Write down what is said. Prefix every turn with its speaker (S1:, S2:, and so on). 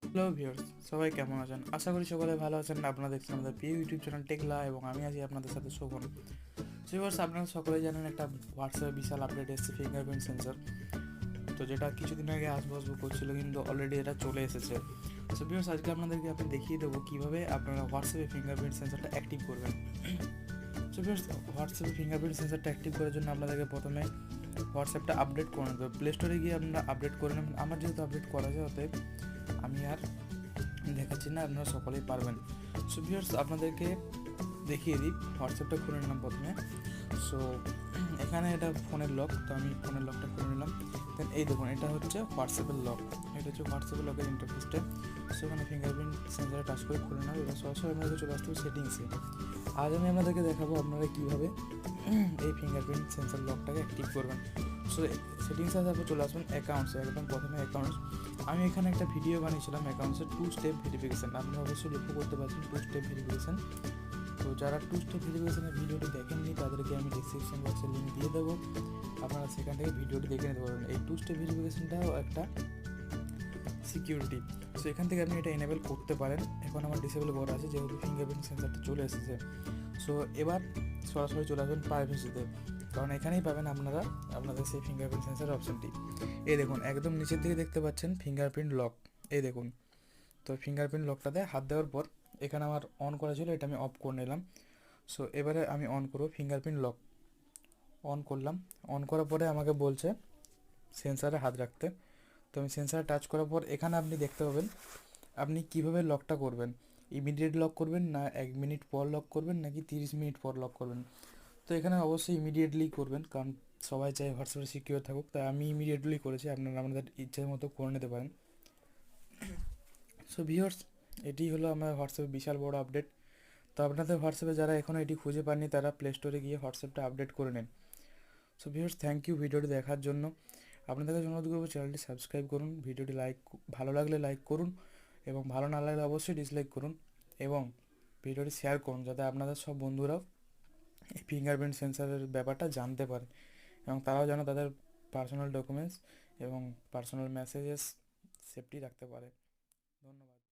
S1: Hello viewers, সবাই কেমন আছেন? আশা করি সকলে ভালো আছেন। আপনারা দেখছেন আমাদের প্রিয় ইউটিউব চ্যানেল টেকলা এবং আমি আছি আপনাদের সাথে শোভন। ভিউয়ার্স, আপনারা সকলেই জানেন একটা হোয়াটসঅ্যাপে বিশাল আপডেট এসেছে ফিঙ্গারপ্রিন্ট সেন্সর। তো যেটা কিছুদিন আগে আসবো করছিল, কিন্তু অলরেডি এটা চলে এসেছে। সো ভিউয়ার্স, আজকে আপনাদেরকে দেখিয়ে দেবো কীভাবে আপনারা হোয়াটসঅ্যাপে ফিঙ্গারপ্রিন্ট সেন্সরটা অ্যাক্টিভ করবেন। সো ভিউয়ার্স, হোয়াটসঅ্যাপে ফিঙ্গারপ্রিন্ট সেন্সরটা অ্যাক্টিভ করার জন্য আপনাদেরকে প্রথমে হোয়াটসঅ্যাপটা আপডেট করে নেবে। প্লে স্টোরে গিয়ে আপনারা আপডেট করে নেবেন। আমার যেহেতু আপডেট করা যায়, অতএব আমি আর দেখাচ্ছি না, আপনারা সকলেই পারবেন। সো ভিউয়ার্স, আপনাদেরকে দেখিয়ে দিই। হোয়াটসঅ্যাপটা খুলে নিলাম প্রথমে। সো এখানে এটা ফোনের লক, তো আমি ফোনের লকটা খুলে নিলাম। দেন এই দেখুন, এটা হচ্ছে হোয়াটসঅ্যাপের লক। এটা হচ্ছে হোয়াটসঅ্যাপের লকের ইন্টারফেসটা। সো এখানে ফিঙ্গারপ্রিন্ট সেন্সারে টাচ করে খুলে নেব। এবার সরাসরি আপনাদেরকে চলে আসতে হবে সেটিংসে। আজ আমি আপনাদেরকে দেখাবো আপনারা কীভাবে এই ফিঙ্গারপ্রিন্ট সেন্সার লকটাকে অ্যাক্টিভ করবেন। সো সেটিংসে তারপর চলে আসবেন অ্যাকাউন্টসে। একদম প্রথমে অ্যাকাউন্টস। আমি এখানে একটা ভিডিও বানিয়েছিলাম অ্যাকাউন্টসের 2 স্টেপ ভেরিফিকেশান। আপনি অবশ্যই লক্ষ্য করতে পারছেন 2 স্টেপ ভেরিফিকেশান। তো যারা 2 স্টেপ ভেরিফিকেশানের ভিডিওটি দেখেননি, তাদেরকে আমি ডিসক্রিপশন বক্সে লিঙ্ক দিয়ে দেবো। আপনারা সেখান থেকে ভিডিওটি দেখে নিতে পারবেন। এই 2 স্টেপ ভেরিফিকেশানটাও একটা সিকিউরিটি। সো এখান থেকে আপনি এটা এনেবেল করতে পারেন। এখন আমার ডিসেবল করা আছে, যেহেতু ফিঙ্গারপ্রিন্ট সেন্সারটা চলে এসেছে। সো এবার সরাসরি চলে আসবেন প্রাইভেসিতে, কারণ এখানেই পাবেন আপনারা আপনাদের সেই ফিঙ্গারপ্রিন্ট সেন্সার অপশানটি। এই দেখুন, একদম নিচের দিকে দেখতে পাচ্ছেন ফিঙ্গারপ্রিন্ট লক। এই দেখুন, তো ফিঙ্গারপ্রিন্ট লকটাতে হাত দেওয়ার পর এখানে আমার অন করা ছিল, এটা আমি অফ করে নিলাম। সো এবারে আমি অন করব ফিঙ্গারপ্রিন্ট লক। অন করলাম। অন করার পরে আমাকে বলছে সেন্সারে হাত রাখতে। তো আমি সেন্সারে টাচ করার পর এখানে আপনি দেখতে পাবেন আপনি কিভাবে লকটা করবেন। ইমিডিয়েট লক করবেন, না 1 মিনিট পর লক করবেন, নাকি 30 মিনিট পর লক করবেন। তো এখানে অবশ্যই ইমিডিয়েটলি করবেন, কারণ সবাই চাই হোয়াটসঅ্যাপে সিকিউর থাকুক। তাই আমি ইমিডিয়েটলি করেছি, আপনারা আপনাদের ইচ্ছের মতো করে নিতে পারেন। সো ভিউয়ার্স, এটি হলো আমার হোয়াটসঅ্যাপে বিশাল বড় আপডেট। তো আপনাদের হোয়াটসঅ্যাপে যারা এখনও এটি খুঁজে পাননি, তারা প্লে স্টোরে গিয়ে হোয়াটসঅ্যাপটা আপডেট করে নেন। সো ভিউয়ার্স, থ্যাংক ইউ ভিডিওটি দেখার জন্য। আপনাদের কাছে অনুরোধ করবো চ্যানেলটি সাবস্ক্রাইব করুন, ভিডিওটি ভালো লাগলে লাইক করুন, এবং ভালো না লাগলে অবশ্যই ডিসলাইক করুন, এবং ভিডিওটি শেয়ার করুন, যাতে আপনাদের সব বন্ধুরাও এই ফিঙ্গারপ্রিন্ট সেন্সারের ব্যাপারটা জানতে পারে, এবং তারাও যেন তাদের পার্সোনাল ডকুমেন্টস এবং পার্সোনাল মেসেজেস সেফটি রাখতে পারে। ধন্যবাদ।